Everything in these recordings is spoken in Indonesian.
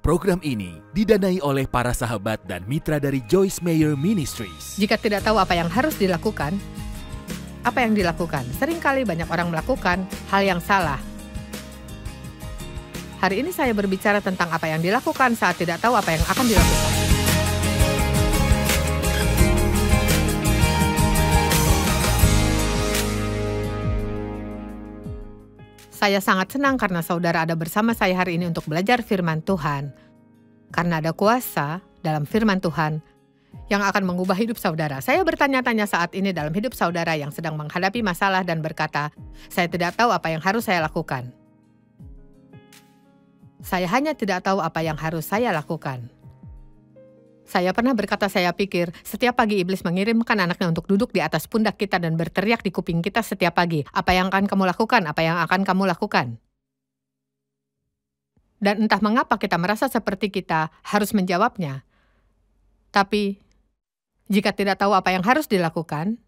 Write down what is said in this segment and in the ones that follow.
Program ini didanai oleh para sahabat dan mitra dari Joyce Meyer Ministries. Jika tidak tahu apa yang harus dilakukan, apa yang dilakukan? Seringkali banyak orang melakukan hal yang salah. Hari ini saya berbicara tentang apa yang dilakukan saat tidak tahu apa yang akan dilakukan. Saya sangat senang karena saudara ada bersama saya hari ini untuk belajar firman Tuhan. Karena ada kuasa dalam firman Tuhan yang akan mengubah hidup saudara. Saya bertanya-tanya saat ini dalam hidup saudara yang sedang menghadapi masalah dan berkata, saya tidak tahu apa yang harus saya lakukan. Saya hanya tidak tahu apa yang harus saya lakukan. Saya pernah berkata, saya pikir setiap pagi iblis mengirimkan anaknya untuk duduk di atas pundak kita dan berteriak di kuping kita setiap pagi. Apa yang akan kamu lakukan? Apa yang akan kamu lakukan? Dan entah mengapa kita merasa seperti kita harus menjawabnya. Tapi, jika tidak tahu apa yang harus dilakukan,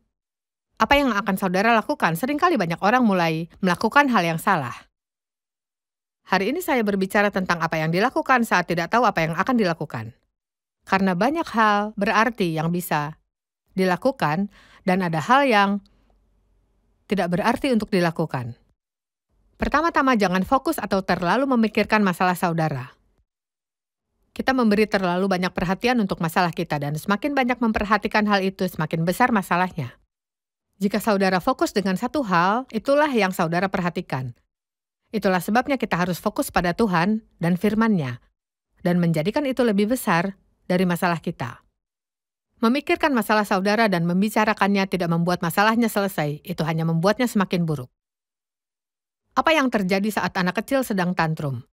apa yang akan saudara lakukan? Seringkali banyak orang mulai melakukan hal yang salah. Hari ini saya berbicara tentang apa yang dilakukan saat tidak tahu apa yang akan dilakukan. Karena banyak hal berarti yang bisa dilakukan dan ada hal yang tidak berarti untuk dilakukan. Pertama-tama jangan fokus atau terlalu memikirkan masalah saudara. Kita memberi terlalu banyak perhatian untuk masalah kita dan semakin banyak memperhatikan hal itu, semakin besar masalahnya. Jika saudara fokus dengan satu hal, itulah yang saudara perhatikan. Itulah sebabnya kita harus fokus pada Tuhan dan firman-Nya dan menjadikan itu lebih besar dari masalah kita. Memikirkan masalah saudara dan membicarakannya tidak membuat masalahnya selesai, itu hanya membuatnya semakin buruk. Apa yang terjadi saat anak kecil sedang tantrum?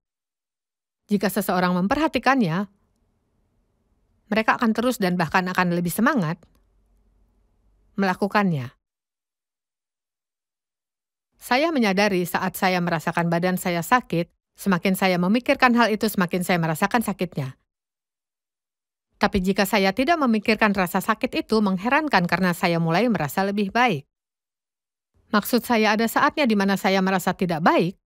Jika seseorang memperhatikannya, mereka akan terus dan bahkan akan lebih semangat melakukannya. Saya menyadari saat saya merasakan badan saya sakit, semakin saya memikirkan hal itu, semakin saya merasakan sakitnya. Tapi jika saya tidak memikirkan rasa sakit itu, mengherankan karena saya mulai merasa lebih baik. Maksud saya ada saatnya di mana saya merasa tidak baik,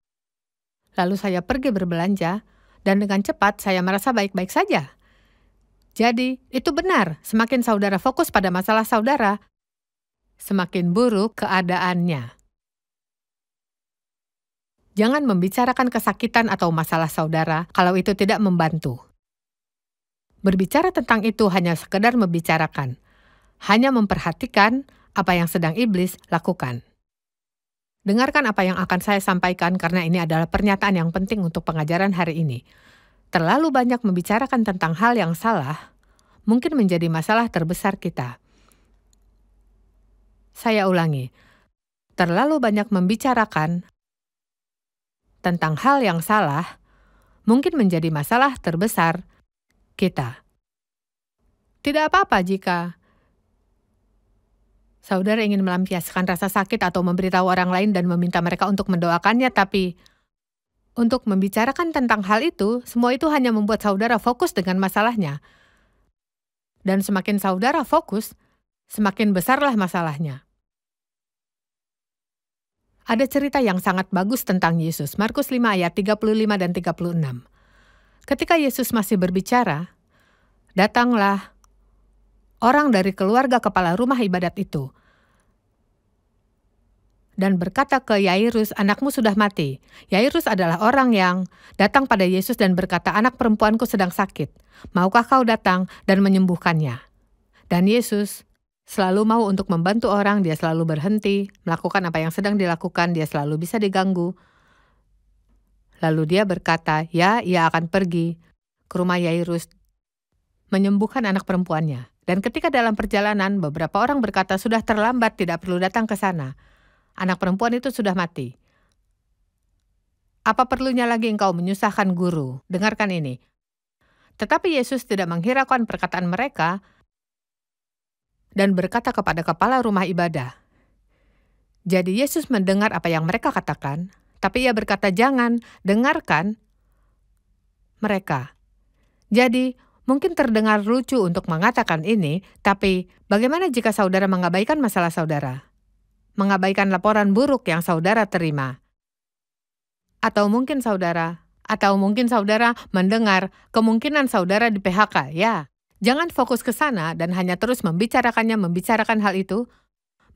lalu saya pergi berbelanja, dan dengan cepat saya merasa baik-baik saja. Jadi, itu benar, semakin saudara fokus pada masalah saudara, semakin buruk keadaannya. Jangan membicarakan kesakitan atau masalah saudara kalau itu tidak membantu. Berbicara tentang itu hanya sekedar membicarakan, hanya memperhatikan apa yang sedang iblis lakukan. Dengarkan apa yang akan saya sampaikan karena ini adalah pernyataan yang penting untuk pengajaran hari ini. Terlalu banyak membicarakan tentang hal yang salah, mungkin menjadi masalah terbesar kita. Saya ulangi, terlalu banyak membicarakan tentang hal yang salah, mungkin menjadi masalah terbesar kita. Tidak apa-apa jika saudara ingin melampiaskan rasa sakit atau memberitahu orang lain dan meminta mereka untuk mendoakannya, tapi untuk membicarakan tentang hal itu, semua itu hanya membuat saudara fokus dengan masalahnya. Dan semakin saudara fokus, semakin besarlah masalahnya. Ada cerita yang sangat bagus tentang Yesus, Markus 5 ayat 35 dan 36. Ketika Yesus masih berbicara, datanglah orang dari keluarga kepala rumah ibadat itu dan berkata ke Yairus, anakmu sudah mati. Yairus adalah orang yang datang pada Yesus dan berkata, anak perempuanku sedang sakit. Maukah kau datang dan menyembuhkannya? Dan Yesus selalu mau untuk membantu orang, dia selalu berhenti, melakukan apa yang sedang dilakukan, dia selalu bisa diganggu. Lalu dia berkata, ya, ia akan pergi ke rumah Yairus, menyembuhkan anak perempuannya. Dan ketika dalam perjalanan, beberapa orang berkata, sudah terlambat, tidak perlu datang ke sana. Anak perempuan itu sudah mati. Apa perlunya lagi engkau menyusahkan guru? Dengarkan ini. Tetapi Yesus tidak menghiraukan perkataan mereka dan berkata kepada kepala rumah ibadah. Jadi Yesus mendengar apa yang mereka katakan, tapi ia berkata, jangan, dengarkan mereka. Jadi, mungkin terdengar lucu untuk mengatakan ini, tapi bagaimana jika saudara mengabaikan masalah saudara? Mengabaikan laporan buruk yang saudara terima? Atau mungkin saudara Atau mungkin saudara mendengar kemungkinan saudara di PHK, ya. Jangan fokus ke sana dan hanya terus membicarakan hal itu.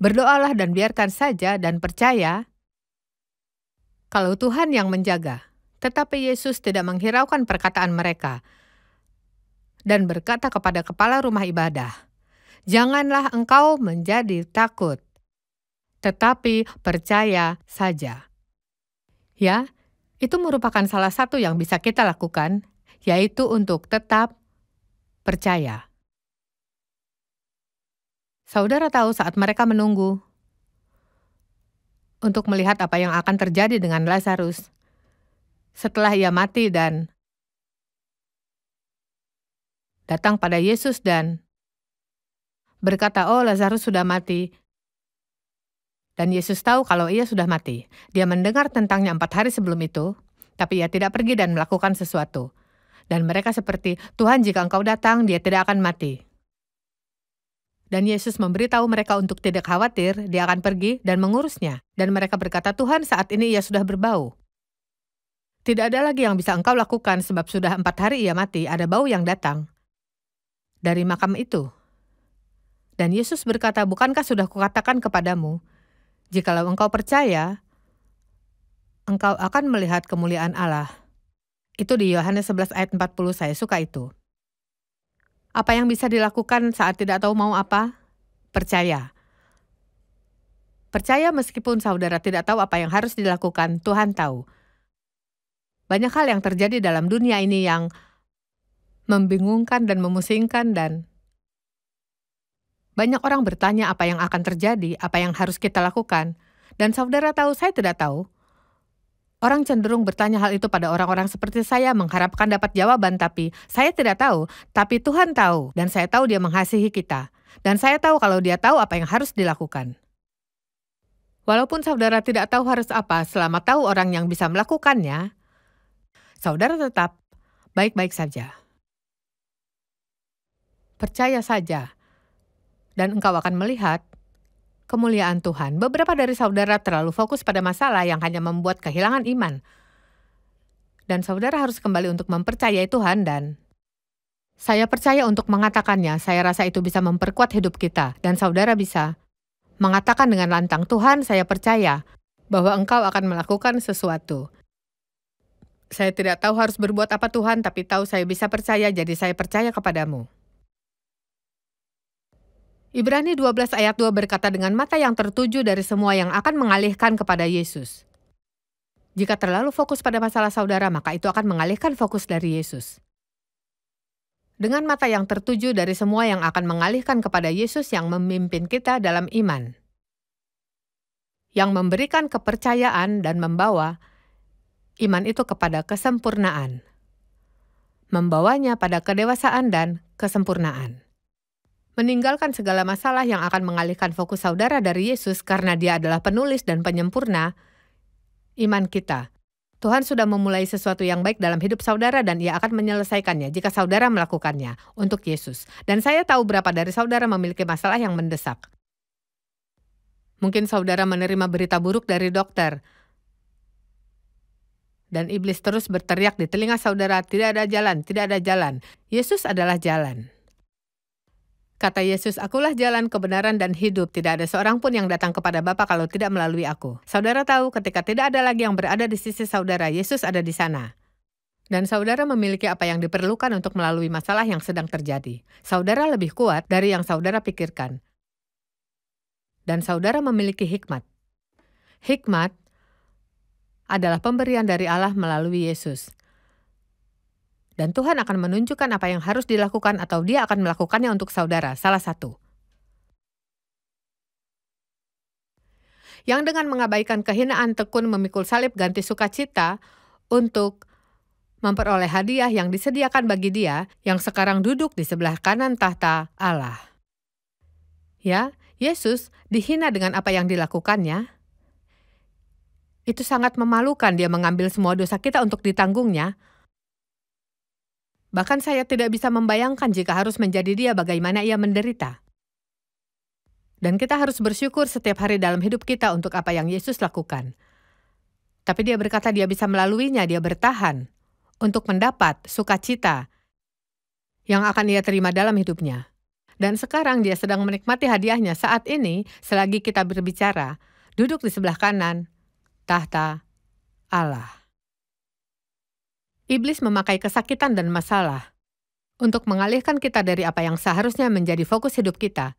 Berdoalah dan biarkan saja dan percaya kalau Tuhan yang menjaga. Tetapi Yesus tidak menghiraukan perkataan mereka dan berkata kepada kepala rumah ibadah, "Janganlah engkau menjadi takut, tetapi percaya saja." Ya, itu merupakan salah satu yang bisa kita lakukan, yaitu untuk tetap percaya. Saudara tahu saat mereka menunggu untuk melihat apa yang akan terjadi dengan Lazarus setelah ia mati dan datang pada Yesus dan berkata, "Oh, Lazarus sudah mati." Dan Yesus tahu kalau ia sudah mati. Dia mendengar tentangnya 4 hari sebelum itu, tapi ia tidak pergi dan melakukan sesuatu. Dan mereka seperti, "Tuhan, jika engkau datang, dia tidak akan mati." Dan Yesus memberitahu mereka untuk tidak khawatir, dia akan pergi dan mengurusnya. Dan mereka berkata, "Tuhan, saat ini ia sudah berbau. Tidak ada lagi yang bisa engkau lakukan sebab sudah 4 hari ia mati, ada bau yang datang dari makam itu." Dan Yesus berkata, "Bukankah sudah kukatakan kepadamu, jikalau engkau percaya, engkau akan melihat kemuliaan Allah." Itu di Yohanes 11 ayat 40, saya suka itu. Apa yang bisa dilakukan saat tidak tahu mau apa? Percaya. Percaya meskipun saudara tidak tahu apa yang harus dilakukan, Tuhan tahu. Banyak hal yang terjadi dalam dunia ini yang membingungkan dan memusingkan dan banyak orang bertanya apa yang akan terjadi, apa yang harus kita lakukan. Dan saudara tahu, saya tidak tahu. Orang cenderung bertanya hal itu pada orang-orang seperti saya, mengharapkan dapat jawaban, tapi saya tidak tahu. Tapi Tuhan tahu, dan saya tahu Dia mengasihi kita. Dan saya tahu kalau Dia tahu apa yang harus dilakukan. Walaupun saudara tidak tahu harus apa, selama tahu orang yang bisa melakukannya, saudara tetap baik-baik saja. Percaya saja. Dan engkau akan melihat kemuliaan Tuhan. Beberapa dari saudara terlalu fokus pada masalah yang hanya membuat kehilangan iman. Dan saudara harus kembali untuk mempercayai Tuhan dan saya percaya untuk mengatakannya, saya rasa itu bisa memperkuat hidup kita. Dan saudara bisa mengatakan dengan lantang, "Tuhan, saya percaya bahwa engkau akan melakukan sesuatu. Saya tidak tahu harus berbuat apa Tuhan, tapi tahu saya bisa percaya, jadi saya percaya kepadamu." Ibrani 12 ayat 2 berkata, "Dengan mata yang tertuju dari semua yang akan mengalihkan kepada Yesus." Jika terlalu fokus pada masalah saudara, maka itu akan mengalihkan fokus dari Yesus. Dengan mata yang tertuju dari semua yang akan mengalihkan kepada Yesus yang memimpin kita dalam iman. Yang memberikan kepercayaan dan membawa iman itu kepada kesempurnaan. Membawanya pada kedewasaan dan kesempurnaan. Meninggalkan segala masalah yang akan mengalihkan fokus saudara dari Yesus karena Dia adalah penulis dan penyempurna iman kita. Tuhan sudah memulai sesuatu yang baik dalam hidup saudara dan Ia akan menyelesaikannya jika saudara melakukannya untuk Yesus. Dan saya tahu berapa dari saudara memiliki masalah yang mendesak. Mungkin saudara menerima berita buruk dari dokter. Dan iblis terus berteriak di telinga saudara, "Tidak ada jalan, tidak ada jalan." Yesus adalah jalan. Kata Yesus, "Akulah jalan, kebenaran, dan hidup. Tidak ada seorang pun yang datang kepada Bapa kalau tidak melalui aku." Saudara tahu, ketika tidak ada lagi yang berada di sisi saudara, Yesus ada di sana. Dan saudara memiliki apa yang diperlukan untuk melalui masalah yang sedang terjadi. Saudara lebih kuat dari yang saudara pikirkan. Dan saudara memiliki hikmat. Hikmat adalah pemberian dari Allah melalui Yesus. Dan Tuhan akan menunjukkan apa yang harus dilakukan atau Dia akan melakukannya untuk saudara, salah satu. Yang dengan mengabaikan kehinaan tekun memikul salib ganti sukacita untuk memperoleh hadiah yang disediakan bagi Dia yang sekarang duduk di sebelah kanan tahta Allah. Ya, Yesus dihina dengan apa yang dilakukannya. Itu sangat memalukan, Dia mengambil semua dosa kita untuk ditanggungnya. Bahkan saya tidak bisa membayangkan jika harus menjadi Dia bagaimana Ia menderita. Dan kita harus bersyukur setiap hari dalam hidup kita untuk apa yang Yesus lakukan. Tapi Dia berkata Dia bisa melaluinya, Dia bertahan untuk mendapat sukacita yang akan ia terima dalam hidupnya. Dan sekarang dia sedang menikmati hadiahnya saat ini selagi kita berbicara, duduk di sebelah kanan tahta Allah. Iblis memakai kesakitan dan masalah untuk mengalihkan kita dari apa yang seharusnya menjadi fokus hidup kita,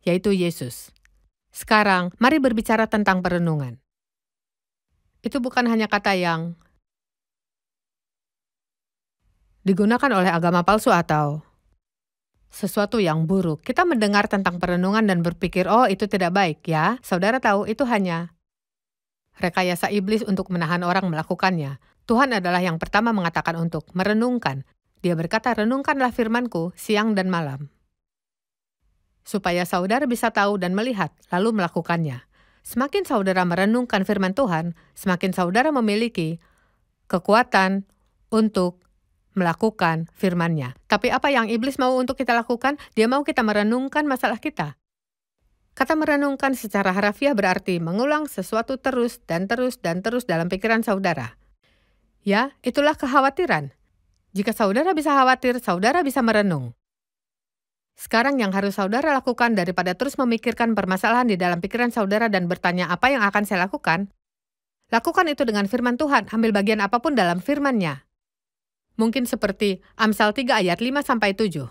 yaitu Yesus. Sekarang, mari berbicara tentang perenungan. Itu bukan hanya kata yang digunakan oleh agama palsu atau sesuatu yang buruk. Kita mendengar tentang perenungan dan berpikir, oh itu tidak baik ya. Saudara tahu, itu hanya rekayasa iblis untuk menahan orang melakukannya. Tuhan adalah yang pertama mengatakan untuk merenungkan. Dia berkata, renungkanlah firman-Ku siang dan malam. Supaya saudara bisa tahu dan melihat, lalu melakukannya. Semakin saudara merenungkan firman Tuhan, semakin saudara memiliki kekuatan untuk melakukan firman-Nya. Tapi apa yang iblis mau untuk kita lakukan? Dia mau kita merenungkan masalah kita. Kata merenungkan secara harafiah berarti mengulang sesuatu terus dan terus dan terus dalam pikiran saudara. Ya, itulah kekhawatiran. Jika saudara bisa khawatir, saudara bisa merenung. Sekarang yang harus saudara lakukan daripada terus memikirkan permasalahan di dalam pikiran saudara dan bertanya apa yang akan saya lakukan, lakukan itu dengan firman Tuhan, ambil bagian apapun dalam firman-Nya. Mungkin seperti Amsal 3 ayat 5-7.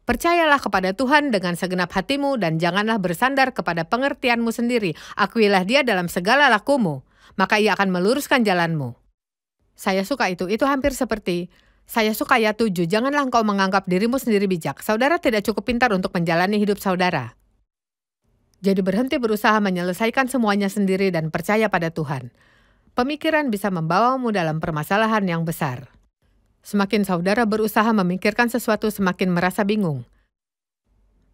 Percayalah kepada Tuhan dengan segenap hatimu dan janganlah bersandar kepada pengertianmu sendiri. Akuilah Dia dalam segala lakumu, maka Ia akan meluruskan jalanmu. Saya suka itu hampir seperti, saya suka ayat 7, janganlah engkau menganggap dirimu sendiri bijak. Saudara tidak cukup pintar untuk menjalani hidup saudara. Jadi berhenti berusaha menyelesaikan semuanya sendiri dan percaya pada Tuhan. Pemikiran bisa membawamu dalam permasalahan yang besar. Semakin saudara berusaha memikirkan sesuatu, semakin merasa bingung.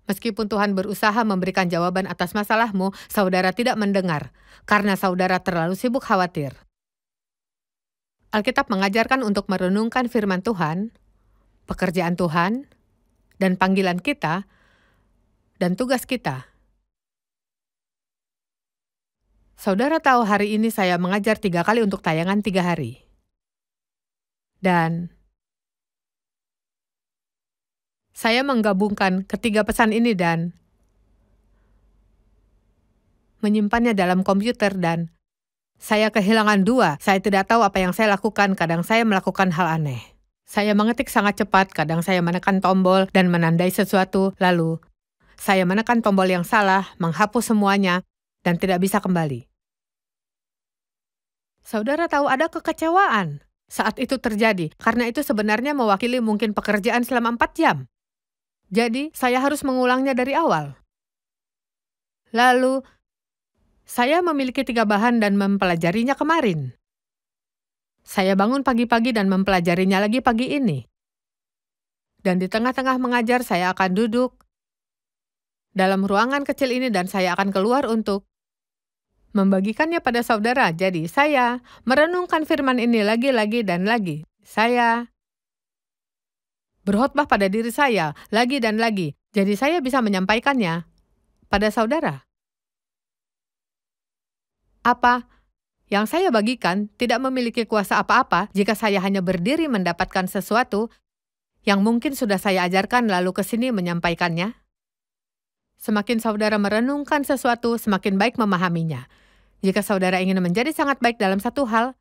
Meskipun Tuhan berusaha memberikan jawaban atas masalahmu, saudara tidak mendengar, karena saudara terlalu sibuk khawatir. Alkitab mengajarkan untuk merenungkan firman Tuhan, pekerjaan Tuhan, dan panggilan kita, dan tugas kita. Saudara tahu hari ini saya mengajar 3 kali untuk tayangan 3 hari. Dan saya menggabungkan ketiga pesan ini dan menyimpannya dalam komputer dan saya kehilangan 2. Saya tidak tahu apa yang saya lakukan, kadang saya melakukan hal aneh. Saya mengetik sangat cepat, kadang saya menekan tombol dan menandai sesuatu, lalu saya menekan tombol yang salah, menghapus semuanya, dan tidak bisa kembali. Saudara tahu ada kekecewaan saat itu terjadi, karena itu sebenarnya mewakili mungkin pekerjaan selama 4 jam. Jadi, saya harus mengulangnya dari awal. Lalu, saya memiliki 3 bahan dan mempelajarinya kemarin. Saya bangun pagi-pagi dan mempelajarinya lagi pagi ini. Dan di tengah-tengah mengajar, saya akan duduk dalam ruangan kecil ini dan saya akan keluar untuk membagikannya pada saudara. Jadi, saya merenungkan firman ini lagi dan lagi. Saya berkhotbah pada diri saya lagi dan lagi. Jadi, saya bisa menyampaikannya pada saudara. Apa yang saya bagikan tidak memiliki kuasa apa-apa jika saya hanya berdiri mendapatkan sesuatu yang mungkin sudah saya ajarkan lalu ke sini menyampaikannya. Semakin saudara merenungkan sesuatu, semakin baik memahaminya. Jika saudara ingin menjadi sangat baik dalam satu hal,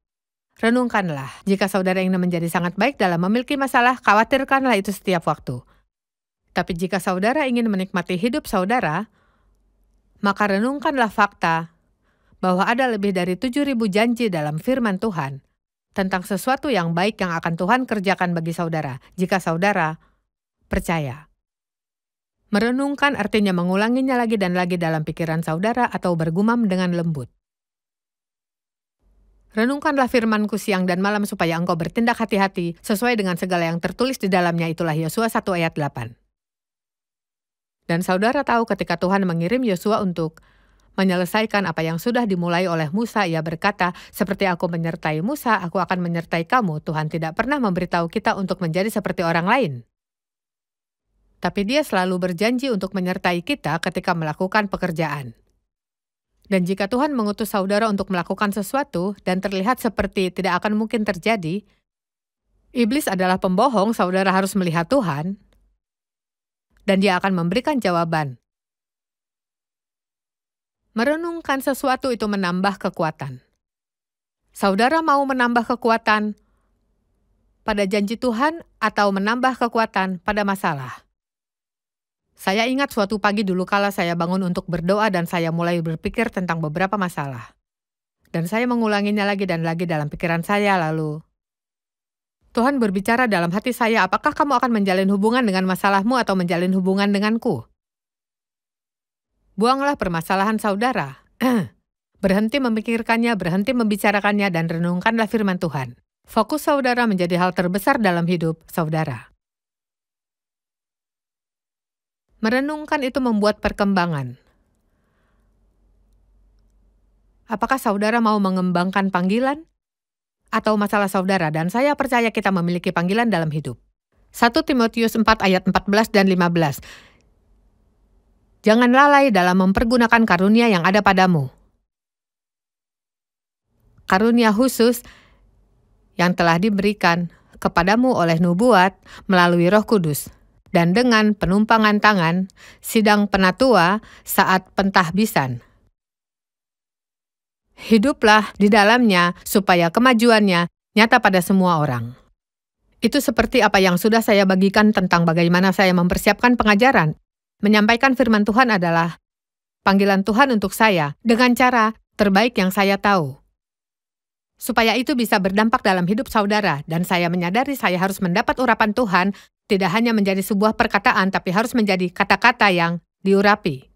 renungkanlah. Jika saudara ingin menjadi sangat baik dalam memiliki masalah, khawatirkanlah itu setiap waktu. Tapi jika saudara ingin menikmati hidup saudara, maka renungkanlah fakta bahwa ada lebih dari 7.000 janji dalam firman Tuhan tentang sesuatu yang baik yang akan Tuhan kerjakan bagi saudara, jika saudara percaya. Merenungkan artinya mengulanginya lagi dan lagi dalam pikiran saudara atau bergumam dengan lembut. Renungkanlah firman-Ku siang dan malam supaya engkau bertindak hati-hati sesuai dengan segala yang tertulis di dalamnya, itulah Yosua 1 ayat 8. Dan saudara tahu ketika Tuhan mengirim Yosua untuk menyelesaikan apa yang sudah dimulai oleh Musa, ia berkata, seperti aku menyertai Musa, aku akan menyertai kamu. Tuhan tidak pernah memberitahu kita untuk menjadi seperti orang lain. Tapi Dia selalu berjanji untuk menyertai kita ketika melakukan pekerjaan. Dan jika Tuhan mengutus saudara untuk melakukan sesuatu dan terlihat seperti tidak akan mungkin terjadi, Iblis adalah pembohong, saudara harus melihat Tuhan, dan dia akan memberikan jawaban. Merenungkan sesuatu itu menambah kekuatan. Saudara mau menambah kekuatan pada janji Tuhan atau menambah kekuatan pada masalah? Saya ingat suatu pagi dulu kala saya bangun untuk berdoa dan saya mulai berpikir tentang beberapa masalah. Dan saya mengulanginya lagi dan lagi dalam pikiran saya, lalu Tuhan berbicara dalam hati saya, apakah kamu akan menjalin hubungan dengan masalahmu atau menjalin hubungan denganku? Buanglah permasalahan saudara. Berhenti memikirkannya, berhenti membicarakannya, dan renungkanlah firman Tuhan. Fokus saudara menjadi hal terbesar dalam hidup saudara. Merenungkan itu membuat perkembangan. Apakah saudara mau mengembangkan panggilan? Atau masalah saudara, dan saya percaya kita memiliki panggilan dalam hidup. 1 Timotius 4 ayat 14 dan 15. Jangan lalai dalam mempergunakan karunia yang ada padamu. Karunia khusus yang telah diberikan kepadamu oleh nubuat melalui Roh Kudus, dan dengan penumpangan tangan, sidang penatua saat pentahbisan. Hiduplah di dalamnya supaya kemajuannya nyata pada semua orang. Itu seperti apa yang sudah saya bagikan tentang bagaimana saya mempersiapkan pengajaran. Menyampaikan firman Tuhan adalah panggilan Tuhan untuk saya dengan cara terbaik yang saya tahu. Supaya itu bisa berdampak dalam hidup saudara, dan saya menyadari saya harus mendapat urapan Tuhan, tidak hanya menjadi sebuah perkataan, tapi harus menjadi kata-kata yang diurapi.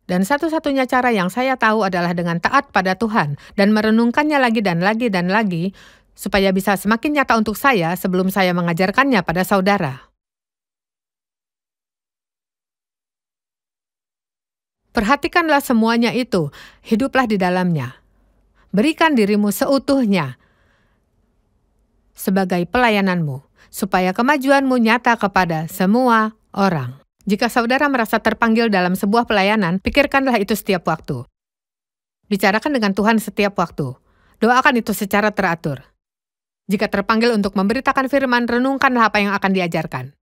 Dan satu-satunya cara yang saya tahu adalah dengan taat pada Tuhan, dan merenungkannya lagi dan lagi dan lagi, supaya bisa semakin nyata untuk saya sebelum saya mengajarkannya pada saudara. Perhatikanlah semuanya itu, hiduplah di dalamnya. Berikan dirimu seutuhnya sebagai pelayananmu, supaya kemajuanmu nyata kepada semua orang. Jika saudara merasa terpanggil dalam sebuah pelayanan, pikirkanlah itu setiap waktu. Bicarakan dengan Tuhan setiap waktu. Doakan itu secara teratur. Jika terpanggil untuk memberitakan firman, renungkanlah apa yang akan diajarkan.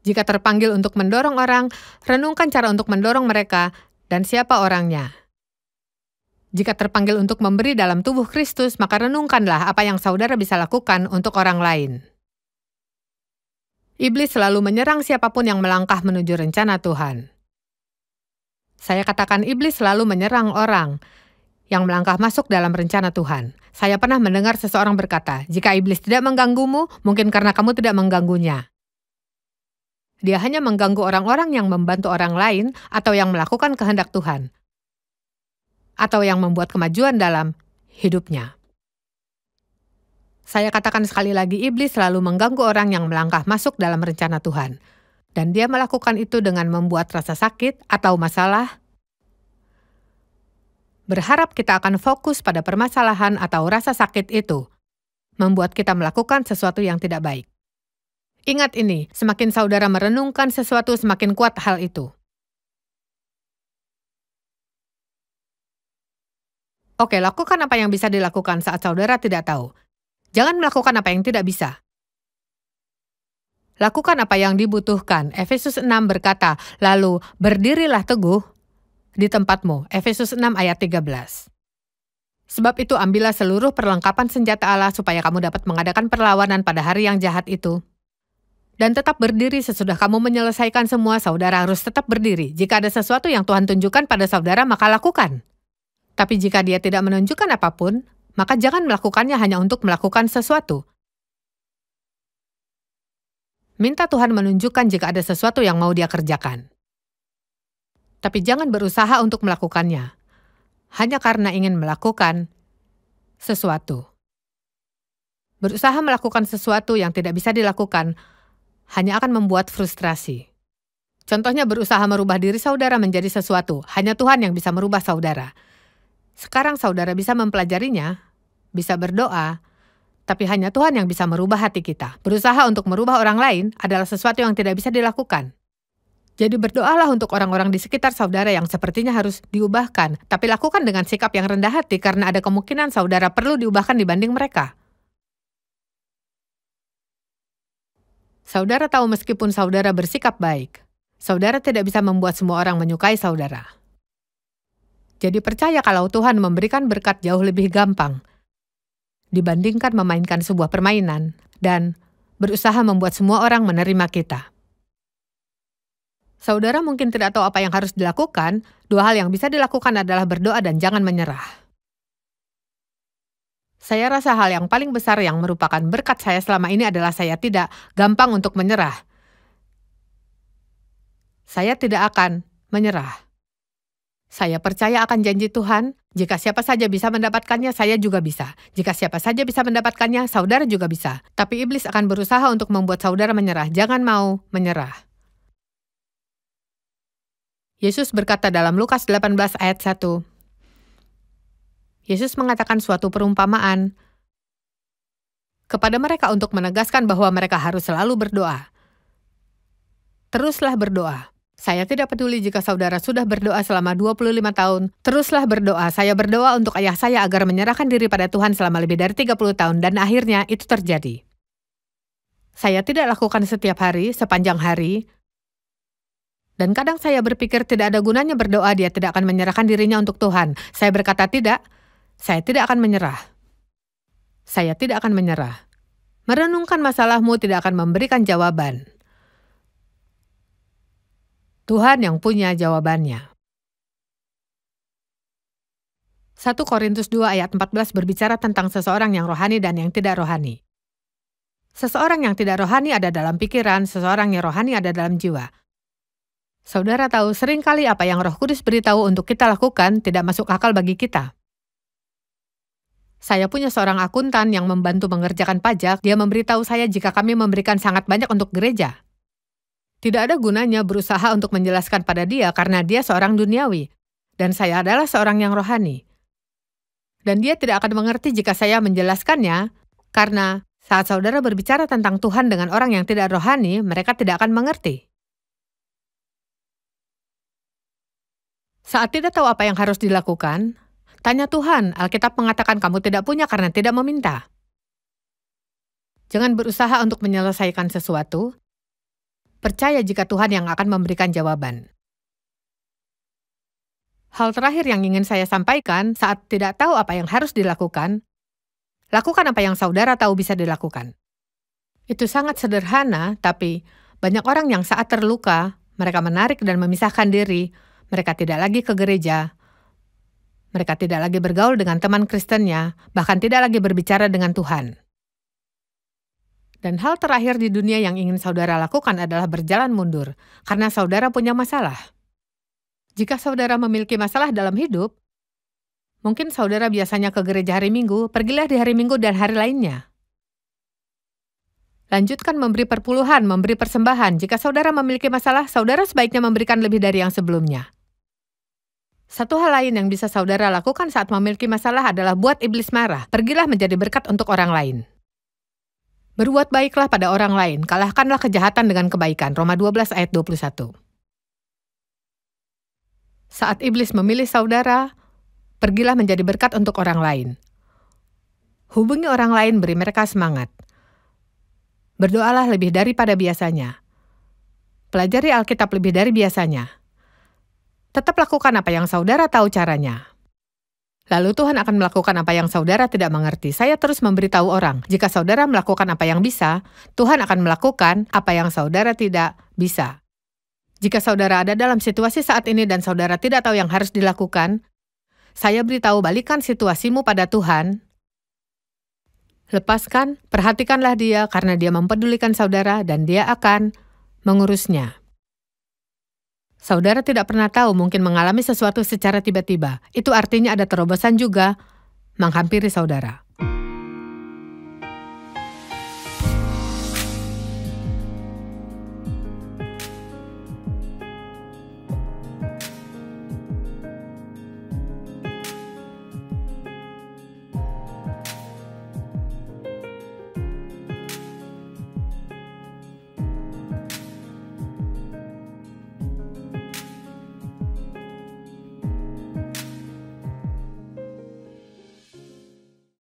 Jika terpanggil untuk mendorong orang, renungkan cara untuk mendorong mereka dan siapa orangnya. Jika terpanggil untuk memberi dalam tubuh Kristus, maka renungkanlah apa yang saudara bisa lakukan untuk orang lain. Iblis selalu menyerang siapapun yang melangkah menuju rencana Tuhan. Saya katakan iblis selalu menyerang orang yang melangkah masuk dalam rencana Tuhan. Saya pernah mendengar seseorang berkata, jika iblis tidak mengganggumu, mungkin karena kamu tidak mengganggunya. Dia hanya mengganggu orang-orang yang membantu orang lain atau yang melakukan kehendak Tuhan, atau yang membuat kemajuan dalam hidupnya. Saya katakan sekali lagi, iblis selalu mengganggu orang yang melangkah masuk dalam rencana Tuhan. Dan dia melakukan itu dengan membuat rasa sakit atau masalah. Berharap kita akan fokus pada permasalahan atau rasa sakit itu, membuat kita melakukan sesuatu yang tidak baik. Ingat ini, semakin saudara merenungkan sesuatu, semakin kuat hal itu. Oke, lakukan apa yang bisa dilakukan saat saudara tidak tahu. Jangan melakukan apa yang tidak bisa. Lakukan apa yang dibutuhkan. Efesus 6 berkata, lalu berdirilah teguh di tempatmu. Efesus 6 ayat 13. Sebab itu ambillah seluruh perlengkapan senjata Allah supaya kamu dapat mengadakan perlawanan pada hari yang jahat itu. Dan tetap berdiri sesudah kamu menyelesaikan semua, saudara harus tetap berdiri. Jika ada sesuatu yang Tuhan tunjukkan pada saudara, maka lakukan. Tapi jika dia tidak menunjukkan apapun, maka jangan melakukannya hanya untuk melakukan sesuatu. Minta Tuhan menunjukkan jika ada sesuatu yang mau dia kerjakan. Tapi jangan berusaha untuk melakukannya, hanya karena ingin melakukan sesuatu. Berusaha melakukan sesuatu yang tidak bisa dilakukan hanya akan membuat frustrasi. Contohnya berusaha merubah diri saudara menjadi sesuatu, hanya Tuhan yang bisa merubah saudara. Sekarang saudara bisa mempelajarinya, bisa berdoa, tapi hanya Tuhan yang bisa merubah hati kita. Berusaha untuk merubah orang lain adalah sesuatu yang tidak bisa dilakukan. Jadi berdoalah untuk orang-orang di sekitar saudara yang sepertinya harus diubahkan, tapi lakukan dengan sikap yang rendah hati karena ada kemungkinan saudara perlu diubahkan dibanding mereka. Saudara tahu meskipun saudara bersikap baik, saudara tidak bisa membuat semua orang menyukai saudara. Jadi percaya kalau Tuhan memberikan berkat jauh lebih gampang dibandingkan memainkan sebuah permainan dan berusaha membuat semua orang menerima kita. Saudara mungkin tidak tahu apa yang harus dilakukan. Dua hal yang bisa dilakukan adalah berdoa dan jangan menyerah. Saya rasa hal yang paling besar yang merupakan berkat saya selama ini adalah saya tidak gampang untuk menyerah. Saya tidak akan menyerah. Saya percaya akan janji Tuhan, jika siapa saja bisa mendapatkannya, saya juga bisa. Jika siapa saja bisa mendapatkannya, saudara juga bisa. Tapi iblis akan berusaha untuk membuat saudara menyerah. Jangan mau menyerah. Yesus berkata dalam Lukas 18 ayat 1. Yesus mengatakan suatu perumpamaan kepada mereka untuk menegaskan bahwa mereka harus selalu berdoa. Teruslah berdoa. Saya tidak peduli jika saudara sudah berdoa selama 25 tahun. Teruslah berdoa. Saya berdoa untuk ayah saya agar menyerahkan diri pada Tuhan selama lebih dari 30 tahun dan akhirnya itu terjadi. Saya tidak lakukan setiap hari, sepanjang hari. Dan kadang saya berpikir tidak ada gunanya berdoa, dia tidak akan menyerahkan dirinya untuk Tuhan. Saya berkata tidak, saya tidak akan menyerah. Saya tidak akan menyerah. Merenungkan masalahmu tidak akan memberikan jawaban. Tuhan yang punya jawabannya. 1 Korintus 2 ayat 14 berbicara tentang seseorang yang rohani dan yang tidak rohani. Seseorang yang tidak rohani ada dalam pikiran, seseorang yang rohani ada dalam jiwa. Saudara tahu, seringkali apa yang Roh Kudus beritahu untuk kita lakukan tidak masuk akal bagi kita. Saya punya seorang akuntan yang membantu mengerjakan pajak, dia memberitahu saya jika kami memberikan sangat banyak untuk gereja. Tidak ada gunanya berusaha untuk menjelaskan pada dia karena dia seorang duniawi, dan saya adalah seorang yang rohani. Dan dia tidak akan mengerti jika saya menjelaskannya, karena saat saudara berbicara tentang Tuhan dengan orang yang tidak rohani, mereka tidak akan mengerti. Saat tidak tahu apa yang harus dilakukan, tanya Tuhan. Alkitab mengatakan kamu tidak punya karena tidak meminta. Jangan berusaha untuk menyelesaikan sesuatu. Percaya jika Tuhan yang akan memberikan jawaban. Hal terakhir yang ingin saya sampaikan, saat tidak tahu apa yang harus dilakukan, lakukan apa yang saudara tahu bisa dilakukan. Itu sangat sederhana, tapi banyak orang yang saat terluka, mereka menarik dan memisahkan diri, mereka tidak lagi ke gereja, mereka tidak lagi bergaul dengan teman Kristennya, bahkan tidak lagi berbicara dengan Tuhan. Dan hal terakhir di dunia yang ingin saudara lakukan adalah berjalan mundur, karena saudara punya masalah. Jika saudara memiliki masalah dalam hidup, mungkin saudara biasanya ke gereja hari Minggu, pergilah di hari Minggu dan hari lainnya. Lanjutkan memberi perpuluhan, memberi persembahan. Jika saudara memiliki masalah, saudara sebaiknya memberikan lebih dari yang sebelumnya. Satu hal lain yang bisa saudara lakukan saat memiliki masalah adalah buat iblis marah. Pergilah menjadi berkat untuk orang lain. Berbuat baiklah pada orang lain, kalahkanlah kejahatan dengan kebaikan. Roma 12 ayat 21. Saat iblis memilih saudara, pergilah menjadi berkat untuk orang lain. Hubungi orang lain, beri mereka semangat. Berdoalah lebih daripada biasanya. Pelajari Alkitab lebih dari biasanya. Tetap lakukan apa yang saudara tahu caranya. Lalu Tuhan akan melakukan apa yang saudara tidak mengerti. Saya terus memberitahu orang, jika saudara melakukan apa yang bisa, Tuhan akan melakukan apa yang saudara tidak bisa. Jika saudara ada dalam situasi saat ini dan saudara tidak tahu yang harus dilakukan, saya beritahu balikan situasimu pada Tuhan. Lepaskan, perhatikanlah dia karena dia mempedulikan saudara dan dia akan mengurusnya. Saudara tidak pernah tahu mungkin mengalami sesuatu secara tiba-tiba. Itu artinya ada terobosan juga menghampiri saudara.